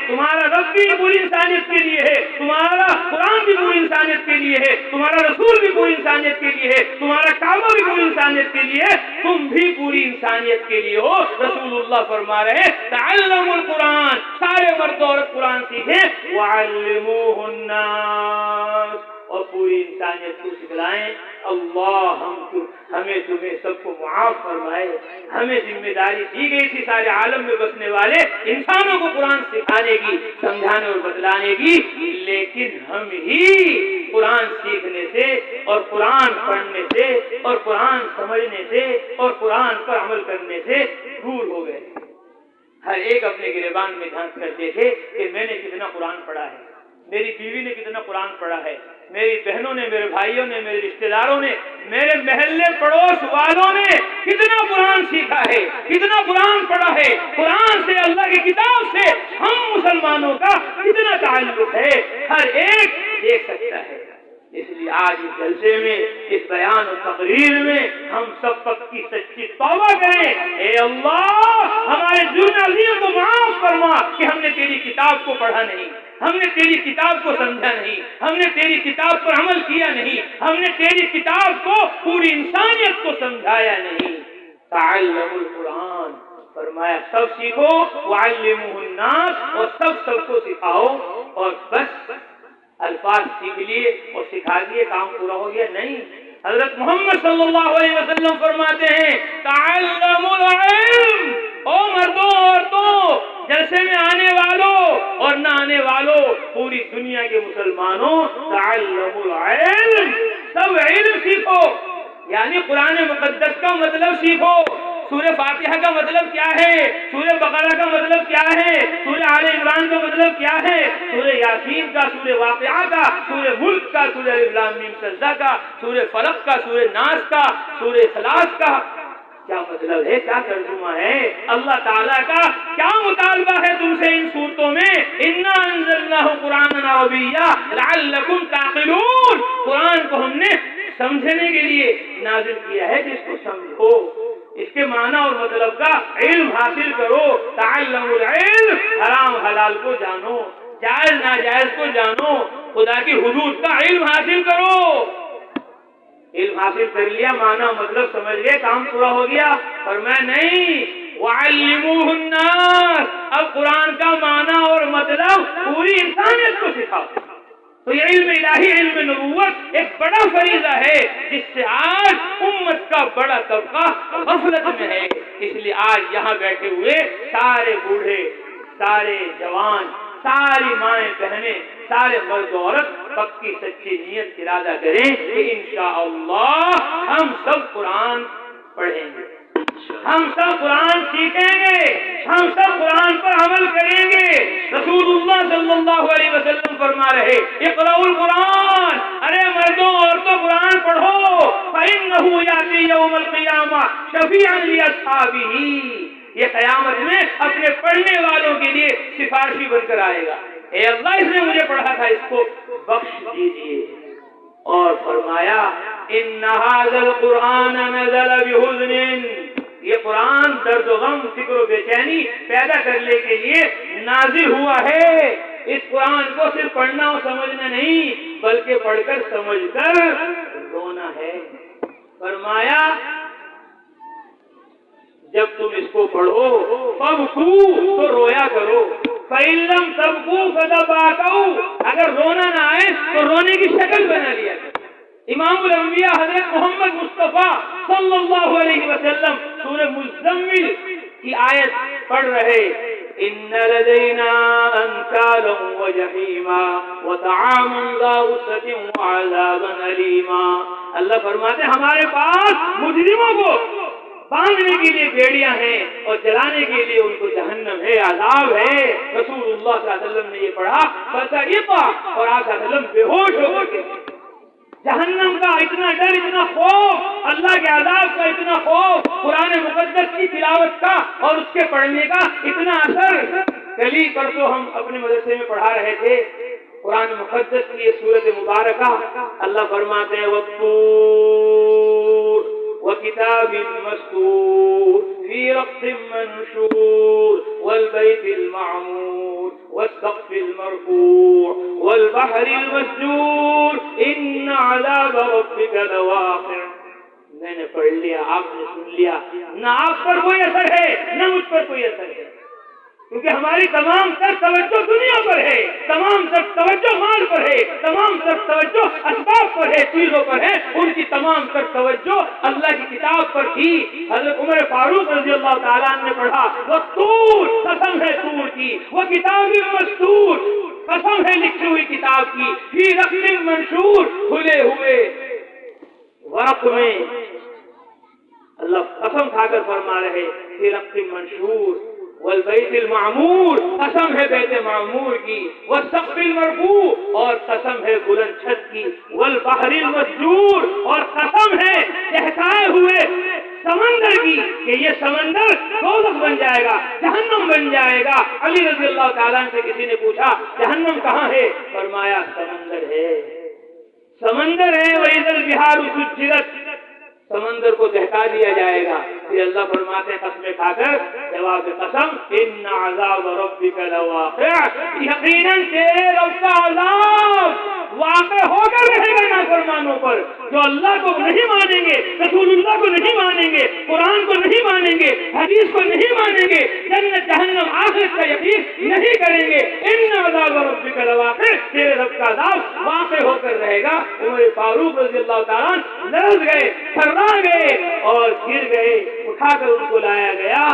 تمہارا رب بھی پوری انسانیت کے لیے ہے، تمہارا قرآن بھی پوری انسانیت کے لیے ہے، تمہارا رسول بھی پوری انسانیت کے لیے ہے، تمہارا کعبہ بھی پوری انسانیت کے لیے ہے، تم بھی پوری انسانیت کے لیے ہو۔ رسول اللہ فرما رہے ہیں تعلموا القرآن، سارے مرد و عورت قرآن سیکھیں، وعلموہ الناس، اور پوری انسانیت کو سکھلائیں۔ اللہ ہمیں تمہیں سب کو معاف فرمائے۔ ہمیں ذمہ داری دی گئی تھی سارے عالم میں بسنے والے انسانوں کو قرآن سکھانے کی، سمجھانے اور بتلانے کی، لیکن ہم ہی قرآن سیکھنے سے اور قرآن پڑھنے سے اور قرآن سمجھنے سے اور قرآن پر عمل کرنے سے دور ہو گئے۔ ہر ایک اپنے گریبان میں جھانک کر دیکھے کہ میں نے کتنا قرآن پڑھا ہے، میری بیوی نے کتنا قرآن پڑھا ہے، میری بہنوں نے، میرے بھائیوں نے، میرے رشتہ داروں نے، میرے محلے پڑوس والوں نے کتنا قرآن سیکھا ہے، کتنا قرآن پڑھا ہے۔ قرآن سے، اللہ کی کتاب سے ہم مسلمانوں کا کتنا تعلق ہے، ہر ایک دیکھ سکتا ہے۔ اس لیے آج اس جلسے میں، اس بیان و تقریر میں ہم سب پکی سچی توبہ کریں، اے اللہ ہمارے جرم عظیم کو معاف فرما کہ ہم نے تیری کتاب کو پڑھا نہیں، ہم نے تیری کتاب کو سمجھا نہیں، ہم نے تیری کتاب پر عمل کیا نہیں، ہم نے تیری کتاب کو پوری انسانیت کو سمجھایا نہیں۔ تعلموا القرآن، فرمایا سب سیکھو، وعلموہ الناس، اور سب کو سکھاؤ۔ اور بس الفاظ سیکھ لیے اور سکھا دیے کام پورا ہو گیا؟ نہیں۔ حضرت محمد صلی اللہ علیہ وسلم فرماتے ہیں تعلموا العلم، او مردوں عورتوں، جلسے میں آنے والوں اور نہ آنے والوں، پوری دنیا کے مسلمانوں، تعلموا العلم، سب علم سیکھو، یعنی قرآن مقدس کا مطلب سیکھو۔ سورہ فاتحہ کا مطلب کیا ہے، سورہ بقرہ کا مطلب کیا ہے، سورہ آل عمران کا مطلب کیا ہے، سورہ یاسین کا، سورہ واقعہ کا، سورہ ملک کا، سورہ الف لام میم سجدہ کا، سورہ فلق کا، سورہ ناس کا، سورہ اخلاص کا کیا مطلب ہے، کیا ترجمہ ہے، اللہ تعالیٰ کا کیا مطالبہ ہے تم سے ان صورتوں میں؟ انا انزلناہ قرآنا عربیا لعلکم تعقلون، قرآن کو ہم نے سمجھنے کے لیے نازل کیا ہے، جس کو سمجھو، اس کے معنی اور مطلب کا علم حاصل کرو۔ تعلموا العلم، حرام حلال کو جانو، جائز ناجائز کو جانو، خدا کی حدود کا علم حاصل کرو۔ علم حاصل کر لیا، معنی مطلب سمجھ گئے، کام پورا ہو گیا؟ فرمایا نہیں، وعلموہ الناس، اب قرآن کا معنی اور مطلب پوری انسانیت کو سکھاؤ۔ تو یہ علم الہی، علم نبوت ایک بڑا فریضہ ہے جس سے آج امت کا بڑا طبقہ غفلت میں ہے۔ اس لیے آج یہاں بیٹھے ہوئے سارے بوڑھے، سارے جوان، ساری مائیں بہنیں، سارے مرد و عورت پکی سچی نیت ارادہ کریں کہ انشاءاللہ ہم سب قرآن پڑھیں گے، ہم سب قرآن سیکھیں گے، ہم سب قرآن پر عمل کریں گے۔ رسول اللہ صلی اللہ علیہ وسلم فرما رہے اقرأوا القرآن، ارے مردوں عورتوں قرآن پڑھو، فإنہ یأتی یوم القیامہ شفیعا لأصحابہ، یہ قیامت میں اپنے پڑھنے والوں کے لیے سفارشی بن کر آئے گا۔ اے اللہ اس نے مجھے پڑھا تھا، اس کو بخش دیجیے۔ اور فرمایا ان ھذا القرآن نزل بحزن، یہ قرآن درد و غم، فکر و بے چینی پیدا کرنے کے لیے نازل ہوا ہے۔ اس قرآن کو صرف پڑھنا اور سمجھنا نہیں، بلکہ پڑھ کر سمجھ کر رونا ہے۔ فرمایا جب تم اس کو پڑھو فَابْكُوا، تو رویا کرو، فَإِن لَّمْ تَبْكُوا فَتَبَاكَوْا، اگر رونا نہ آئے تو رونے کی شکل بنا لیا کرو۔ امام الانبیاء حضرت محمد مصطفیٰ صلی اللہ علیہ وسلم سورہ مزمل کی آیت پڑھ رہے ان لدینا انکالا وجحیما وطعاما ذا غصة وعذابا علیما، اللہ فرماتے ہیں ہمارے پاس مجرموں کو باندھنے کے لیے بیڑیاں ہیں اور جلانے کے لیے ان کو جہنم ہے، عذاب ہے۔ رسول اللہ صلی اللہ علیہ وسلم نے یہ پڑھا فَسَقِطَ، اور آپ صلی اللہ علیہ وسلم بے ہوش ہو گئے۔ جہنم کا اتنا ڈر، اتنا خوف، اللہ کے عذاب کا اتنا خوف، قرآن مقدس کی تلاوت کا اور اس کے پڑھنے کا اتنا اثر۔ کل ہی پرسوں ہم اپنے مدرسے میں پڑھا رہے تھے قرآن مقدس کی یہ سورت مبارکہ، اللہ فرماتے ہیں وَالطُّورِ وَكِتَابٍ مَّسْطُورٍ فِي رَقٍّ مَّنشُورٍ وَالْبَيْتِ الْمَعْمُورِ والسقف المرفوع والبحر المسجور ان عذاب ربك لواقع. میں نے پڑھ لیا، آپ نے سن لیا، نہ آپ پر کوئی اثر ہے نہ مجھ پر کوئی اثر ہے، کیونکہ ہماری تمام تر توجہ دنیا پر ہے، تمام تر توجہ مال پر ہے، تمام تر توجہ اسباب پر ہے، چیزوں پر ہے. ان کی تمام تر توجہ اللہ کی کتاب پر تھی. حضرت عمر فاروق رضی اللہ تعالیٰ عنہ نے پڑھا والطور، قسم ہے طور کی، وہ کتاب مستور، قسم ہے لکھی ہوئی کتاب کی، فی رقم منشور، کھلے ہوئے ورق میں. اللہ قسم کھا کر فرما رہے فی رقم منشور والبیت المعمور، قسم ہے بیت معمور کی، والسقف المرفوع، اور قسم ہے بلند چھت کی، والبحر المسجور، اور قسم ہے بہکائے ہوئے سمندر کی کہ یہ سمندر دوزخ بن جائے گا، جہنم بن جائے گا. علی رضی اللہ تعالیٰ سے کسی نے پوچھا جہنم کہاں ہے؟ فرمایا سمندر ہے، سمندر ہے. وَإِذَا الْبِحَارُ سُجِّرَتْ، سمندر کو دہکا دیا جائے گا. پھر اللہ فرماتے ہیں قسمیں کھا کر جواب قسم ان عذاب ربک لواقع، یقیناً تیرے رب کا عذاب واقع ہو کر رہے گا نافرمانوں پر، جو اللہ کو نہیں مانیں گے، رسول اللہ کو نہیں مانیں گے، قرآن کو نہیں مانیں گے، حدیث کو نہیں مانیں گے، جنت جہنم آخرت کا یقین نہیں کریں گے. ان عذاب ربک لواقع، تیرے رب کا عذاب واقع ہو کر رہے گا. عمر فاروق رضی اللہ تعالیٰ لرز گئے، تھرا گئے اور گر گئے. اٹھا کر ان کو لایا گیا.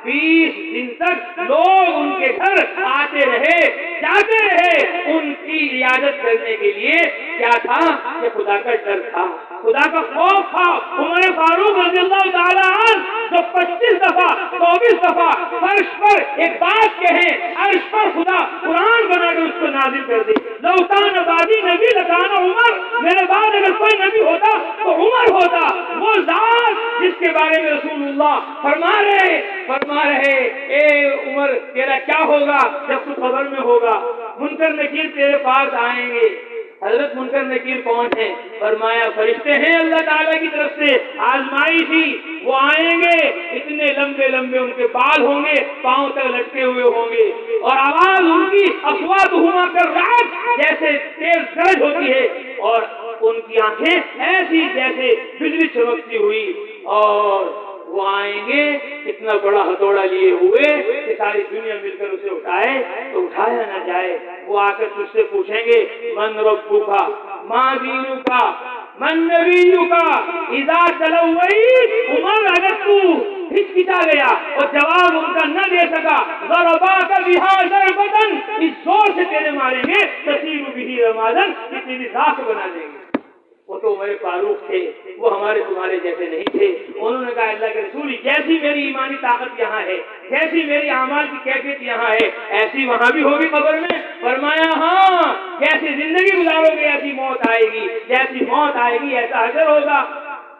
20 دن تک لوگ ان کے گھر آتے رہے، جاتے رہے ان کی عیادت کرنے کے لیے. کیا تھا کہ خدا کا ڈر تھا، خدا کا خوف تھا. عمر فاروق رضی اللہ تعالیٰ عنہ جو 25 دفعہ 24 دفعہ فرش پر ایک بات کہیں، عرش پر خدا قرآن بنا کے اس کو نازل کر دے. لو کان بعدی نبی لکان عمر، میرے بعد اگر کوئی نبی ہوتا تو عمر ہوتا. وہ ذات جس کے بارے میں رسول اللہ فرما رہے اے عمر تیرا کیا ہوگا جب تو قبر میں ہوگا، منکر نکیر تیرے پاس آئیں گے. حضرت منکر نکیر کون ہے؟ فرمایا فرشتے ہیں اللہ تعالیٰ کی طرف سے، آزمائی تھی. وہ آئیں گے، اتنے لمبے لمبے ان کے بال ہوں گے، پاؤں تک لٹکے ہوئے ہوں گے، اور آواز ان کی اصواتہما کالرعد، جیسے تیز گرج ہوتی ہے، اور ان کی آنکھیں ایسی جیسے بجلی چمکتی ہوئی. اور وہ آئیں گے اتنا بڑا ہتھوڑا لیے ہوئے کہ ساری دنیا مل کر اسے اٹھائے تو اٹھایا نہ جائے. وہ آ کر تجھ سے پوچھیں گے من ربک ما دینک من نبیک اذا تلویت. عمر اگر تو ہچکچا گیا اور جواب ان کا نہ دے سکا، ضرباک بہا ضربۃ، اس زور سے تیرے ماریں گے تصیر بہ رمادن، کہ تیری راکھ بنا دیں گے. وہ تو عمر فاروق تھے، وہ ہمارے تمہارے جیسے نہیں تھے. انہوں نے کہا اللہ کے رسول جیسی میری ایمانی طاقت یہاں ہے، جیسی میری اعمال کی کیفیت یہاں ہے، ایسی وہاں بھی ہوگی قبر میں. فرمایا ہاں، جیسی زندگی گزارو گے ایسی موت آئے گی، جیسی موت آئے گی ایسا حشر ہوگا.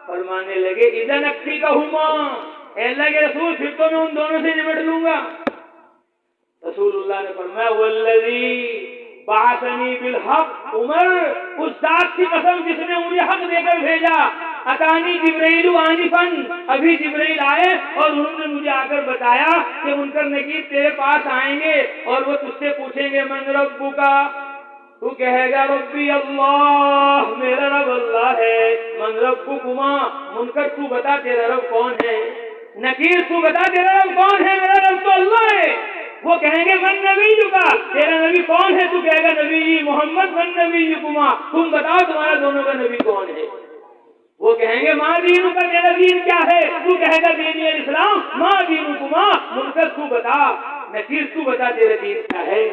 فرمانے لگے اذن اکفیکہما، اے اللہ کے رسول پھر تو میں ان دونوں سے نمٹ لوں گا. رسول اللہ نے فرمایا والذی بعثنی بالحق، عمر اس ذات کی قسم جس نے مجھے حق دے کر بھیجا. اتانی جبرائیل آنفاً، ابھی جبرائیل آئے اور انہوں نے مجھے آ کر بتایا کہ منکر نکیر تیرے پاس آئیں گے اور وہ تجھ سے پوچھیں گے من ربک، تو کہے گا ربی اللہ، میرا رب اللہ ہے. من ربکما، منکر تو بتا تیرا رب کون ہے، نکیر تو بتا تیرا رب کون ہے، میرا رب تو اللہ ہے. وہ کہیں گے من نبی کا، تیرا نبی کون ہے؟ تو کہے گا نبی محمد. من نبی کما، تم بتاؤ تمہارا دونوں کا نبی کون ہے. وہ کہیں گے ماں دین کا، تیرا دین کیا ہے؟ تو کہے گا دین اسلام. ماں دین کما، منکر تو بتا، نکیر تو بتا تیرا دین کیا ہے.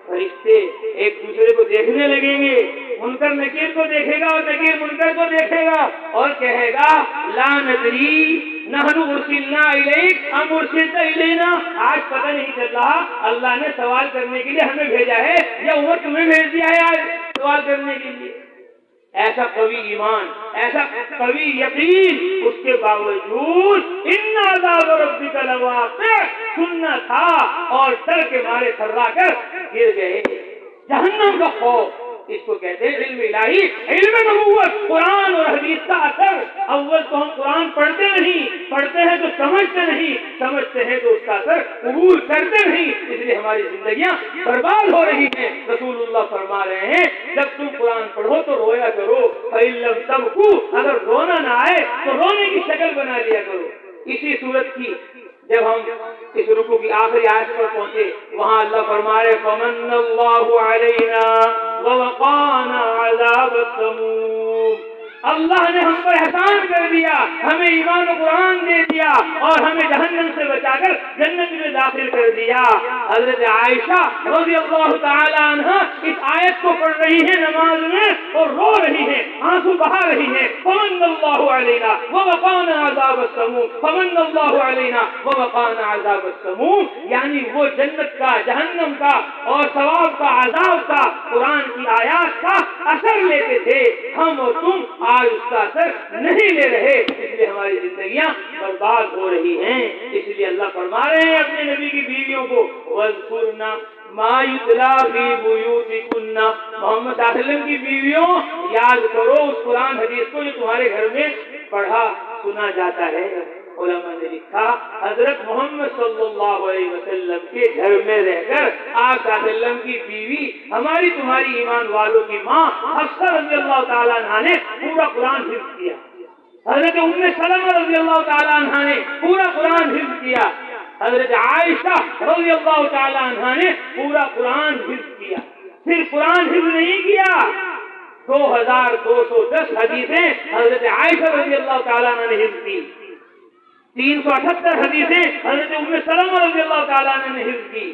فرشتے ایک دوسرے کو دیکھنے لگیں گے، منکر نکیر کو دیکھے گا اور نکیر منکر کو دیکھے گا اور کہے گا لا ندری نحن ارسلنا الیک ام ارسلت الینا. آج پتہ نہیں چل رہا اللہ نے سوال کرنے کے لیے ہمیں بھیجا ہے یا عمر تمہیں بھیج دیا ہے آج سوال کرنے کے لیے. ایسا قوی ایمان، ایسا قوی یقین، اس کے باوجود ان عذاب ربک لواقع سننا تھا اور ڈر کے مارے تھرا کر گر گئے. جہنم کا خوف اس کو کہتے ہیں علم الہی، علم نبوت، قرآن اور حدیث کا اثر۔ اول تو ہم قرآن پڑھتے نہیں، پڑھتے ہیں تو سمجھتے نہیں، سمجھتے ہیں تو اس کا اثر قبول کرتے نہیں، اس لیے ہماری زندگیاں برباد ہو رہی ہیں۔ رسول اللہ فرما رہے ہیں جب تم قرآن پڑھو تو رویا کرو، فَإِن لَّمْ تَبْكُوا، اگر رونا نہ آئے تو رونے کی شکل بنا لیا کرو۔ اسی صورت کی جب ہم اس رکوع کی آخری آیت پر پہنچے، وہاں اللہ فرما رہے فَمَنَّ اللَّهُ عَلَيْنَا وَوَقَانَا عَذَابَ السَّمُومِ، اللہ نے ہم پر احسان کر دیا، ہمیں ایمان و قرآن دے دیا اور ہمیں جہنم سے بچا کر جنت میں داخل کر دیا۔ حضرت عائشہ رضی اللہ تعالی عنہ اس آیت کو پڑھ رہی ہیں نماز میں اور رو رہی ہیں، آنسو بہا رہی ہیں، فمن اللہ علینا ووقانا عذاب السموم، فمن اللہ علینا ووقانا عذاب السموم، یعنی وہ جنت کا، جہنم کا اور ثواب کا، عذاب کا، قرآن کی آیات کا اثر لیتے تھے، ہم اور تم آج اس کا اثر نہیں لے رہے، اس لیے ہماری زندگیاں برباد ہو رہی ہیں۔ اس لیے اللہ فرما رہے ہیں اپنے نبی کی بیویوں کو وَاذْكُرْنَ مَا يُتْلَىٰ فِي بُيُوتِكُنَّ، محمد صلی اللہ علیہ وسلم کی بیویوں یاد کرو اس قرآن حدیث کو جو تمہارے گھر میں پڑھا سنا جاتا ہے۔ علماء نے لکھا حضرت محمد صلی اللہ علیہ وسلم کے گھر میں رہ کر آپ صلی اللہ علیہ وسلم کی بیوی ہماری تمہاری ایمان والوں کی ماں حفصہ رضی اللہ تعالیٰ عنہ نے پورا قرآن حفظ کیا، حضرت ام سلمہ رضی اللہ تعالیٰ عنہ نے پورا قرآن حفظ کیا، حضرت عائشہ رضی اللہ تعالیٰ عنہ نے پورا قرآن حفظ کیا۔ صرف قرآن حفظ نہیں کیا، 2210 حدیثیں حضرت عائشہ رضی اللہ تعالیٰ عنہ نے حفظ کی، 378 حدیثیں حضرت ام سلمہ رضی اللہ تعالیٰ عنہ نے حفظ کی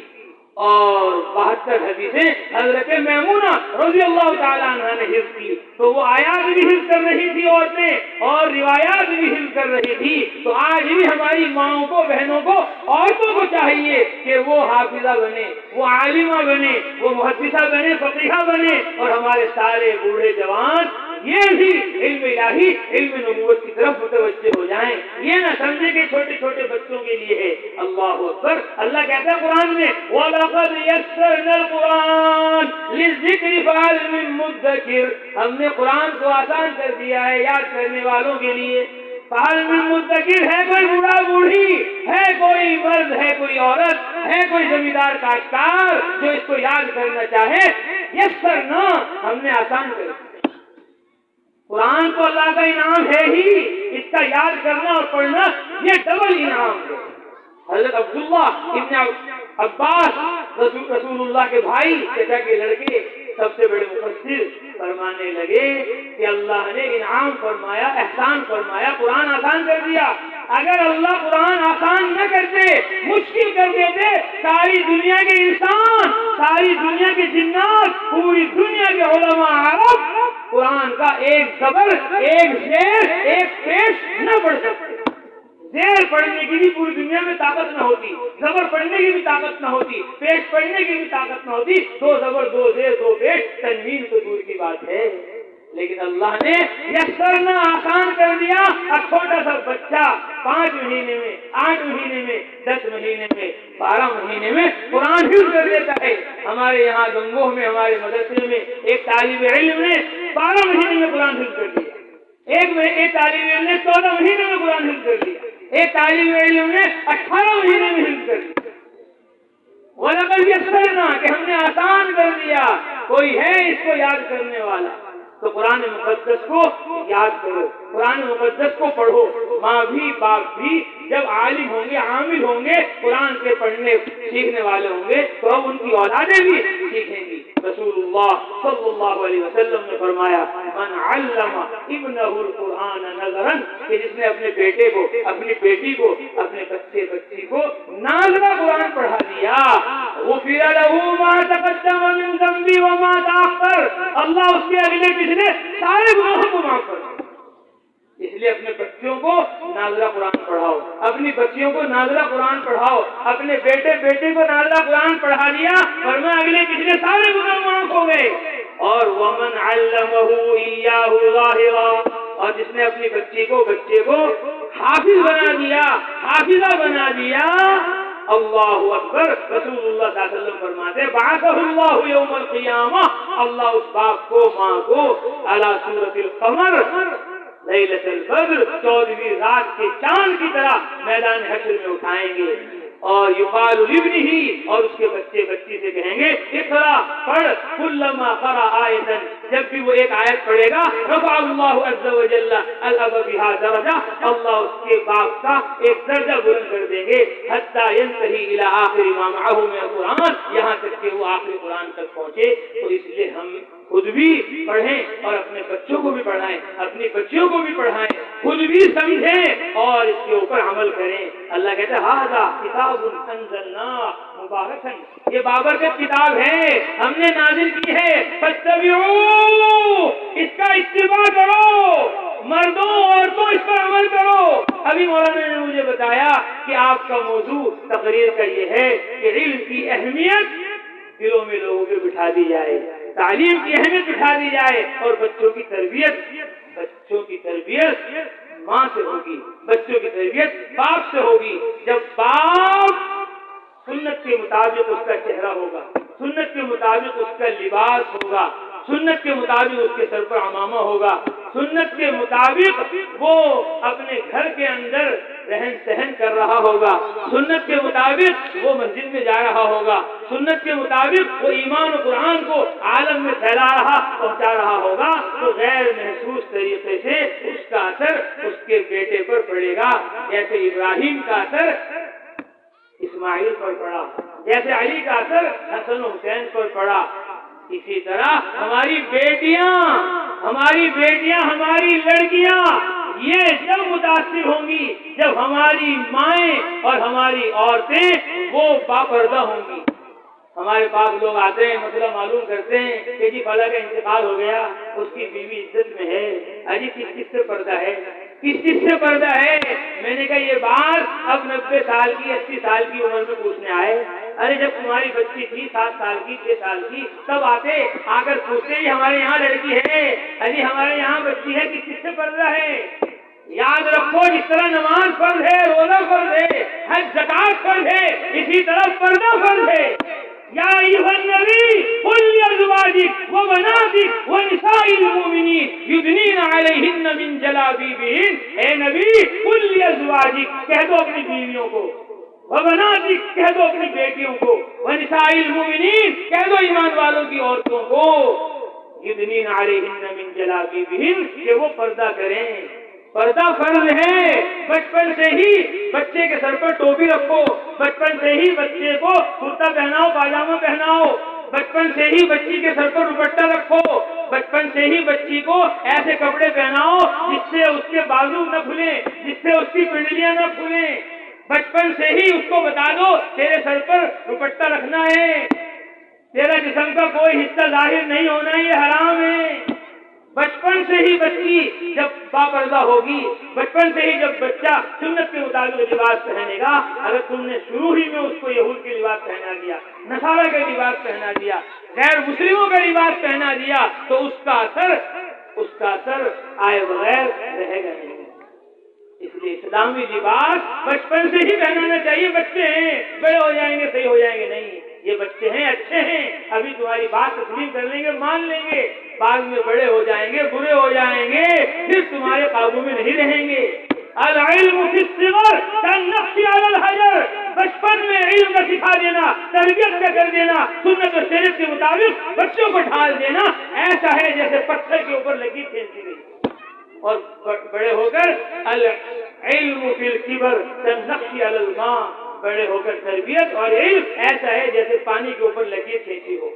اور 72 حدیثیں حضرت میمونہ رضی اللہ تعالیٰ عنہ نے حفظ کی۔ تو وہ آیات بھی حفظ کر رہی تھی عورتیں اور روایات بھی حفظ کر رہی تھی۔ تو آج بھی ہماری ماؤں کو، بہنوں کو، عورتوں کو چاہیے کہ وہ حافظہ بنے، وہ عالمہ بنے، وہ محدثہ بنے، فقیہہ بنے، اور ہمارے سارے بوڑھے جوان یہ بھی علم الہی، علم نبوت کی طرف متوجہ ہو جائیں، یہ نہ سمجھے کہ چھوٹے چھوٹے بچوں کے لیے ہے۔ اللہ اکبر، اللہ کہتا ہے قرآن میں وَلَقَدْ يَسَّرْنَا الْقُرْآنَ لِلذِّكْرِ فَهَلْ مِن مُدَّكِرٍ، ہم نے قرآن کو آسان کر دیا ہے یاد کرنے والوں کے لیے۔ فَهَلْ مِن مُدَّكِرٍ، ہے کوئی بوڑھا بوڑھی، ہے کوئی مرد، ہے کوئی عورت، ہے کوئی زمیندار کاشتکار جو اس کو یاد کرنا چاہے؟ یسرنا، ہم نے آسان کر دیا۔ قرآن تو اللہ کا انعام ہے ہی، اس کا یاد کرنا اور پڑھنا یہ ڈبل انعام ہے۔ حضرت عبداللہ ابن عباس رسول اللہ کے بھائی، چچا کے لڑکے، سب سے بڑے مفسر، فرمانے لگے کہ اللہ نے انعام فرمایا، احسان فرمایا، قرآن آسان کر دیا۔ اگر اللہ قرآن آسان نہ کرتے، مشکل کر دیتے، ساری دنیا کے انسان، ساری دنیا کے جنات، پوری دنیا کے علماء عرب قرآن کا ایک زبر، ایک زیر، ایک پیش نہ پڑھ سکتے۔ زیر پڑھنے کی بھی پوری دنیا میں طاقت نہ ہوتی، زبر پڑھنے کی بھی طاقت نہ ہوتی، پیش پڑھنے کی بھی طاقت نہ ہوتی، 2 زبر 2 زیر 2 پیش، تنوین تو دور کی بات ہے۔ لیکن اللہ نے یسرنا آسان کر دیا۔ اب چھوٹا سا بچہ 5 مہینے میں، 8 مہینے میں، 10 مہینے میں، 12 مہینے میں قرآن حفظ کر لیتا ہے۔ ہمارے یہاں گنگوہ میں، ہمارے مدرسے میں ایک طالب علم نے 12 مہینے میں قرآن حفظ کر دیا، ایک طالب علم نے 14 مہینے میں قرآن حفظ کر دیا، ایک طالب علم نے 18 مہینے میں حفظ کر دیا۔ وَلَقَدْ يَسَّرْنَا، کہ ہم نے آسان کر دیا، کوئی ہے اس کو یاد کرنے والا تو قرآن مقدس کو یاد کرو، قرآن مقدس کو پڑھو۔ ماں بھی، باپ بھی جب عالم ہوں گے، عامل ہوں گے، قرآن کے پڑھنے سیکھنے والے ہوں گے تو اب ان کی اولادیں بھی سیکھیں گی۔ رسول اللہ صلی اللہ علیہ وسلم نے فرمایا من علم ابنہ القرآن نظرا، کہ جس نے اپنے بیٹے کو، اپنی بیٹی کو، اپنے بچی کو ناظرہ قرآن پڑھا دیا، غفر له ما تقدم من ذنبه وما تأخر، اللہ اس کے اگلے پچھلے سارے گناہوں کو معاف کر دے۔ اس لیے اپنے بچوں کو ناظرہ قرآن پڑھاؤ، اپنی بچیوں کو ناظرہ قرآن پڑھاؤ، اپنے بیٹے کو ناظرہ قرآن پڑھا دیا، ورنہ اگلے پچھلے سارے گناہ معاف ہو گئے۔ اور ومن علمہ ایاہ ظاہرا، اور جس نے اپنی بچے کو حافظ بنا دیا، حافظہ بنا دیا، اللہ اکبر. رسول اللہ صلی اللہ علیہ وسلم فرماتے ہیں بعثہ اللہ یوم القیامہ، اللہ اس باپ کو ماں کو علی صورت القمر لیلۃ البدر 14ویں رات کے چاند کی طرح میدان حشر میں اٹھائیں گے. اور یقال لابنہ، اور اس کے بچے بچی سے کہیں گے اقرا پڑھ، کلما قرأ آیۃ، جب بھی وہ ایک آیت پڑھے گا رفع اللہ عز وجل الاب بها درجہ، اللہ اس کے باپ کا ایک درجہ بلند کر دیں گے، حتی ینتہی الی آخر ما معه من القرآن، یہاں تک کہ وہ آخری قرآن تک پہنچے. تو اس لیے ہم خود بھی پڑھیں اور اپنے بچوں کو بھی پڑھائیں، اپنی بچیوں کو بھی پڑھائیں، خود بھی سمجھیں اور اس کے اوپر عمل کریں. اللہ کہتا ہے ھذا کتاب انزلناہ مبارکن، یہ بابرکت کتاب ہے، ہم نے نازل کی ہے، فاتبعوہ، اس کا اتباع کرو، مردوں عورتوں اس پر عمل کرو. ابھی مولانا نے مجھے بتایا کہ آپ کا موضوع تقریر کا یہ ہے کہ علم کی اہمیت دلوں میں لوگوں کے بٹھا دی جائے، تعلیم کی اہمیت بٹھا دی جائے، اور بچوں کی تربیت ماں سے ہوگی، بچوں کی تربیت باپ سے ہوگی. جب باپ سنت کے مطابق اس کا چہرہ ہوگا، سنت کے مطابق اس کا لباس ہوگا، سنت کے مطابق اس کے سر پر عمامہ ہوگا، سنت کے مطابق وہ اپنے گھر کے اندر رہن سہن کر رہا ہوگا، سنت کے مطابق وہ مسجد میں جا رہا ہوگا، سنت کے مطابق وہ ایمان و قرآن کو عالم میں پہنچا رہا ہوگا، تو غیر محسوس طریقے سے اس کا اثر اس کے بیٹے پر پڑے گا. جیسے ابراہیم کا اثر اسماعیل پر پڑا، جیسے علی کا اثر حسن و حسین پر پڑا، اسی طرح ہماری بیٹیاں، ہماری لڑکیاں یہ جب متاثر ہوں گی جب ہماری مائیں اور ہماری عورتیں وہ باپردہ ہوں گی. ہمارے پاس لوگ آتے ہیں، مسئلہ معلوم کرتے ہیں کہ جی فلاں کا انتقال ہو گیا، اس کی بیوی عزت میں ہے، اجی کس چیز سے پردہ ہے، کس چیز سے پردہ ہے. میں نے کہا یہ بات اب 90 سال کی 80 سال کی عمر میں پوچھنے آئے. ارے جب تمہاری بچی تھی 7 سال کی 6 سال کی تب آتے آ کر پوچھتے ہی ہمارے یہاں لڑکی ہے، اجی ہمارے یہاں بچی ہے، کس چیز سے پردہ ہے. یاد رکھو جس طرح نماز فرض ہے، روزہ فرض ہے، حج زکات فرض ہے، اسی طرح پردہ فرض ہے. یا ایھا النبی قل لازواجک وبناتک ونساء المؤمنین یدنین علیہن من جلابیبہن، اے نبی قل لازواجک، کہہ دو اپنی بیویوں کو، وبناتک کہہ دو اپنی بیٹیوں کو، ونساء المؤمنین کہہ دو ایمان والوں کی عورتوں کو، یدنین علیہن من جلابیبہن کہ وہ پردہ کریں. پردہ فرض ہے. بچپن سے ہی بچے کے سر پر ٹوپی رکھو، بچپن سے ہی بچے کو کرتا پہناؤ، پاجامہ پہناؤ، بچپن سے ہی بچی کے سر پر دوپٹہ رکھو، بچپن سے ہی بچی کو ایسے کپڑے پہناؤ جس سے اس کے بازو نہ کھلیں، جس سے اس کی پنڈلیاں نہ کھلیں. بچپن سے ہی اس کو بتا دو تیرے سر پر دوپٹہ رکھنا ہے، تیرا جسم کا کوئی حصہ ظاہر نہیں ہونا، یہ حرام ہے. بچپن سے ہی بچی جب باپردہ ہوگی، بچپن سے ہی جب بچہ سنت کے مطابق لباس پہنے گا، اگر تم نے شروع ہی میں اس کو یہود کے لباس پہنا دیا، نصارہ کے لباس پہنا دیا، غیر مسلموں کا لباس پہنا دیا، تو اس کا اثر آئے بغیر رہے گا نہیں. اس لیے اسلامی لباس بچپن سے ہی پہنانا چاہیے. بچے ہیں، بڑے ہو جائیں گے صحیح ہو جائیں گے نہیں، یہ بچے ہیں اچھے ہیں، ابھی تمہاری بات تسلیم کر لیں گے، مان لیں گے، بعد میں بڑے ہو جائیں گے، برے ہو جائیں گے، پھر تمہارے قابو میں نہیں رہیں گے. العلم فی الصغر کالنقش علی الحجر، بچپن میں علم کا سکھا دینا، تربیت کا کر دینا، سنت و شریعت کے مطابق بچوں کو ڈھال دینا ایسا ہے جیسے پتھر کے اوپر لکیر کھینچ دی گئی. اور بڑے ہو کر العلم فی الکبر کالنقش علی الماء، بڑے ہو کر تربیت اور علم ایسا ہے جیسے پانی کے اوپر لکیر کھینچی ہو،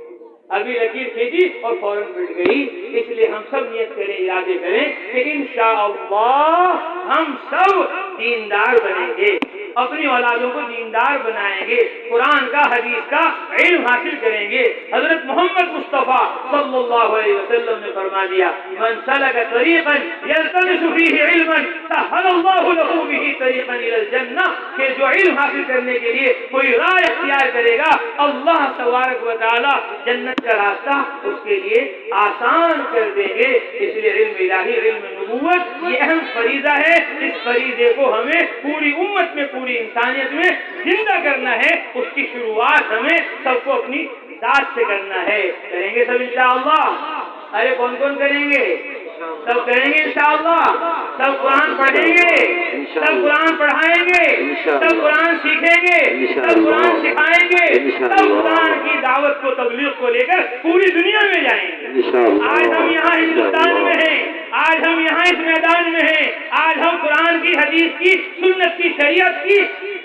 ابھی لکیر کھینچی اور فوراً مٹ گئی. اس لیے ہم سب نیت کریں، ارادے کریں کہ انشاءاللہ ہم سب دیندار بنیں گے، اپنی اولادوں کو دیندار بنائیں گے، قرآن کا حدیث کا علم حاصل کریں گے. حضرت محمد مصطفیٰ صلی اللہ علیہ وسلم نے فرما دیا من سلک طریقا یلتمس فیہ علما سہل اللہ لہ بہ طریقا الی الجنہ، کہ جو علم حاصل کرنے کے لیے کوئی راہ اختیار کرے گا اللہ تبارک و تعالی جنت کا راستہ اس کے لیے آسان کر دیں گے. اس لیے علم الہی، علم نبوت یہ اہم فریضہ ہے. اس فریضے کو ہمیں پوری امت میں پوری انسانیت میں زندہ کرنا ہے، اس کی شروعات ہمیں سب کو اپنی ذات سے کرنا ہے۔ کریں گے سب انشاءاللہ؟ ارے کون کون کریں گے؟ سب کریں گے انشاءاللہ؟ سب قرآن پڑھیں گے، سب قرآن پڑھائیں گے، سب قرآن سیکھیں گے، سب قرآن سکھائیں گے، سب قرآن کی دعوت کو تبلیغ کو لے کر پوری دنیا میں جائیں گے۔ آج ہم یہاں ہندوستان میں ہیں، آج ہم یہاں اس میدان میں ہیں، آج ہم قرآن کی، حدیث کی، سنت کی، شریعت کی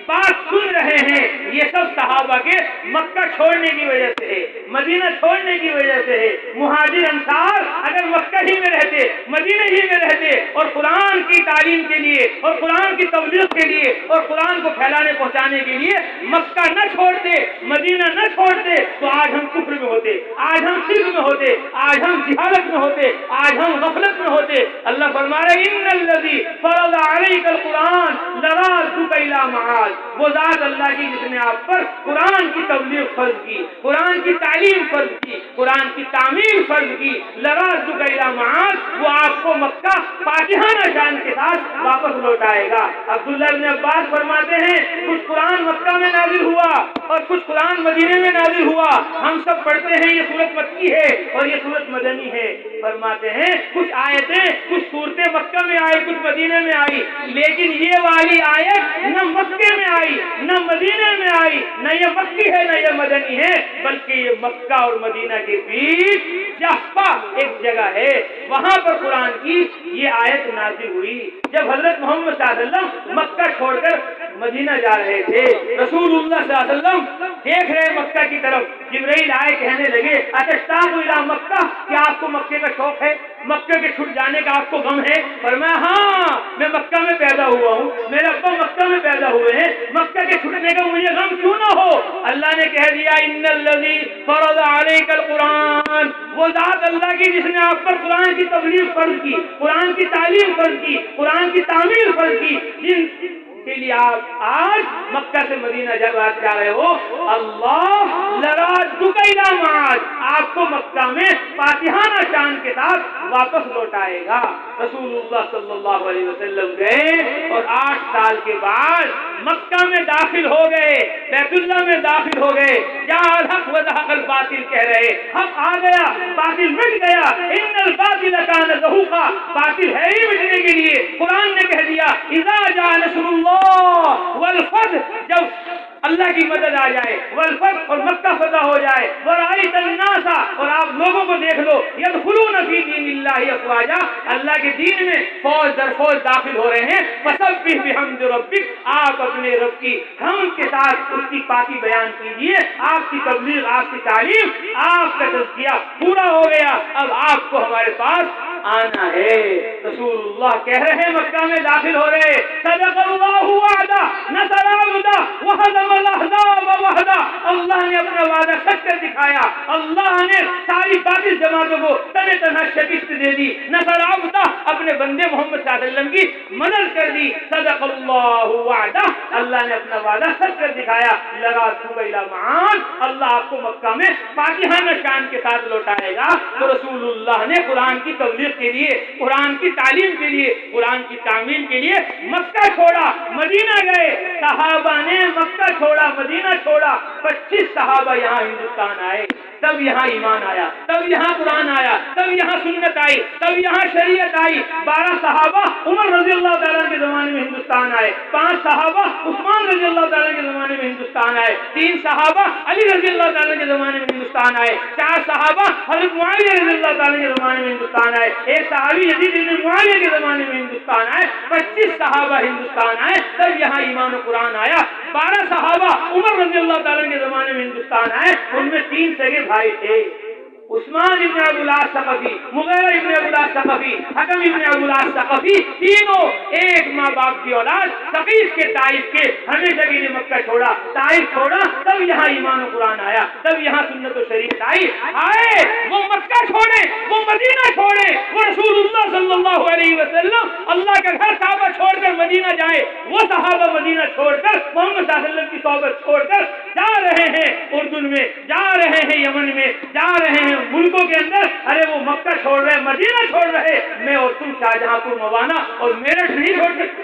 بات سن رہے ہیں، یہ سب صحابہ کے مکہ چھوڑنے کی وجہ سے ہے، مدینہ چھوڑنے کی وجہ سے ہے۔ مہاجر انصار اگر مکہ ہی میں رہتے، مدینہ ہی میں رہتے اور قرآن کی تعلیم کے لیے اور قرآن کی تبلیغ کے لیے اور قرآن کو پھیلانے پہنچانے کے لیے مکہ نہ چھوڑتے، مدینہ نہ چھوڑتے، تو آج ہم کفر میں ہوتے، آج ہم شرک میں ہوتے، آج ہم جہالت میں ہوتے، آج ہم غفلت میں ہوتے۔ اللہ فرما رہے ان الذی فرض علیک القرآن لرادک الی معاد، وہ ذات اللہ کی جس نے آپ پر قرآن کی تبلیغ فرض کی، قرآن کی تعلیم فرض کی، قرآن کی تعمیر فرض کی، لرادک الی معاد، وہ آپ کو مکہ فاتحانہ شان کے ساتھ واپس لوٹائے گا۔ عبداللہ بن عباس فرماتے ہیں کچھ قرآن مکہ میں نازل ہوا اور کچھ قرآن مدینے میں نازل ہوا، ہم سب پڑھتے ہیں یہ سورت مکی ہے اور یہ سورت مدنی ہے۔ فرماتے ہیں کچھ آیتیں، کچھ صورتیں مکہ میں آئی، کچھ مدینے میں آئی، لیکن یہ والی آیت نہ مکے میں آئی نہ مدینے میں آئی، نہ یہ مکی ہے نہ یہ مدنی ہے، بلکہ یہ مکہ اور مدینہ کے بیچ جہفہ ایک جگہ ہے، وہاں پر قرآن کی یہ آیت نازل ہوئی۔ جب حضرت محمد صلی اللہ علیہ وسلم مکہ چھوڑ کر مدینہ جا رہے تھے، رسول اللہ صلی اللہ علیہ وسلم دیکھ رہے مکہ کی طرف، جبرائیل آئے کہنے لگے اتشتاق الی مکہ، کیا آپ کو مکے کا شوق ہے، مکہ کے چھٹ جانے کا آپ کو غم ہے؟ فرمایا ہاں، میں مکہ میں پیدا ہوا ہوں، میرے ابا مکہ میں پیدا ہوئے ہیں، مکہ کے چھٹنے کا مجھے غم کیوں نہ ہو؟ اللہ نے کہہ دیا ان الذی فرض علیک القرآن، وہ ذات اللہ کی جس نے آپ پر قرآن کی تبلیغ فرض کی، قرآن کی تعلیم فرض کی، قرآن کی تعمیر فرض کی، جن کے لیے آپ آج مکہ سے مدینہ جا رہے ہو، اللہ لرادک الی معاد، آپ کو مکہ میں فاتحانہ شان کے ساتھ واپس لوٹائے گا۔ رسول اللہ صلی اللہ علیہ وسلم گئے اور 8 سال کے بعد مکہ میں داخل ہو گئے، بیت اللہ میں داخل ہو گئے، جاء الحق وزهق الباطل کہہ رہے، حق آ گیا، باطل مٹ گیا، ان الباطل کان زہوقا، باطل ہے ہی مٹنے کے لیے۔ قرآن نے کہہ دیا اذا جاء نصر اللہ والفتح، جب اللہ کی مدد آ جائے، والفتح اور مکہ فتح ہو جائے، ورأیت الناس، اور آپ لوگوں کو دیکھ لو، یدخلون فی دین اللہ افواجا، اللہ کے دین میں فوج در فوج داخل ہو رہے ہیں، فسبح بحمد ربک، آپ اپنے رب کی حمد کے ساتھ اس کی پاکی بیان کیجئے، آپ کی تبلیغ، آپ کی تعلیم، آپ کا تزکیہ پورا ہو گیا، اب آپ کو ہمارے پاس آنا ہے۔ رسول اللہ کہہ رہے مکہ میں داخل ہو رہے، صدق اللہ وعدہ نصر عبدہ وہزم الاحزاب وحدہ، اللہ نے اپنا وعدہ سچ کر دکھایا، اللہ نے ساری باطل جماعتوں کو تنہ تنہا شکست دے دی، نصر عبدہ، اپنے بندے محمد صلی اللہ علیہ وسلم کی مدد کر دی، صدق اللہ وعدہ، اللہ نے اپنا وعدہ سچ کر دکھایا، لرادک الی معاد، اللہ آپ کو مکہ میں فاتحانہ شان کے ساتھ لوٹائے گا۔ تو رسول اللہ نے قرآن کی تبلیغ کے لیے، قرآن کی تعلیم کے لیے، قرآن کی تعمیر کے لیے مکہ چھوڑا، مدینہ گئے، صحابہ نے مکہ چھوڑا، مدینہ چھوڑا، 25 صحابہ یہاں ہندوستان آئے، تب یہاں ایمان آیا، تب یہاں قرآن آیا، تب یہاں سنت آئی، تب یہاں شریعت آئی۔ 12 صحابہ عمر رضی اللہ تعالیٰ کے زمانے میں ہندوستان آئے، 5 صحابہ عثمان رضی اللہ تعالیٰ کے زمانے میں ہندوستان آئے، 3 صحابہ علی رضی اللہ تعالیٰ کے زمانے میں ہندوستان آئے، 4 صحابہ حضرت معاویہ رضی اللہ تعالیٰ کے زمانے میں ہندوستان آئے، 1 صحابی یزید بن معاویہ کے زمانے میں ہندوستان آئے، 25 صحابہ ہندوستان آئے، تب یہاں ایمان و قرآن آیا۔ 12 صحابہ عمر رضی اللہ تعالیٰ کے زمانے میں ہندوستان آئے، ان میں 3 سگے بھائی تھے، عثمان ابن ابو العاص ثقفی، مغیرہ ابن ابو العاص ثقفی، حکم ابن ابو العاص ثقفی، تینوں ایک ماں باپ کی اولاد، ثقیف کے طائف کے، ہمیشہ کے لیے مکہ چھوڑا، طائف چھوڑا، تب یہاں ایمان و قرآن آیا، تب یہاں سنت و شریعت آئے، وہ مکہ چھوڑے، وہ مدینہ چھوڑے، وہ رسول اللہ صلی اللہ علیہ وسلم اللہ کا گھر کعبہ چھوڑ کر مدینہ جائے، وہ صحابہ مدینہ چھوڑ کر محمد صلی اللہ علیہ وسلم کی صحبت چھوڑ کر جا رہے ہیں اردن میں، جا رہے ہیں یمن میں، جا رہے ہیں ملکوں کے اندر، ارے وہ مکہ چھوڑ رہے، مدینہ چھوڑ رہے، میں اور تم شاہجہاں پور، موانا اور میرٹھ نہیں چھوڑ سکتے۔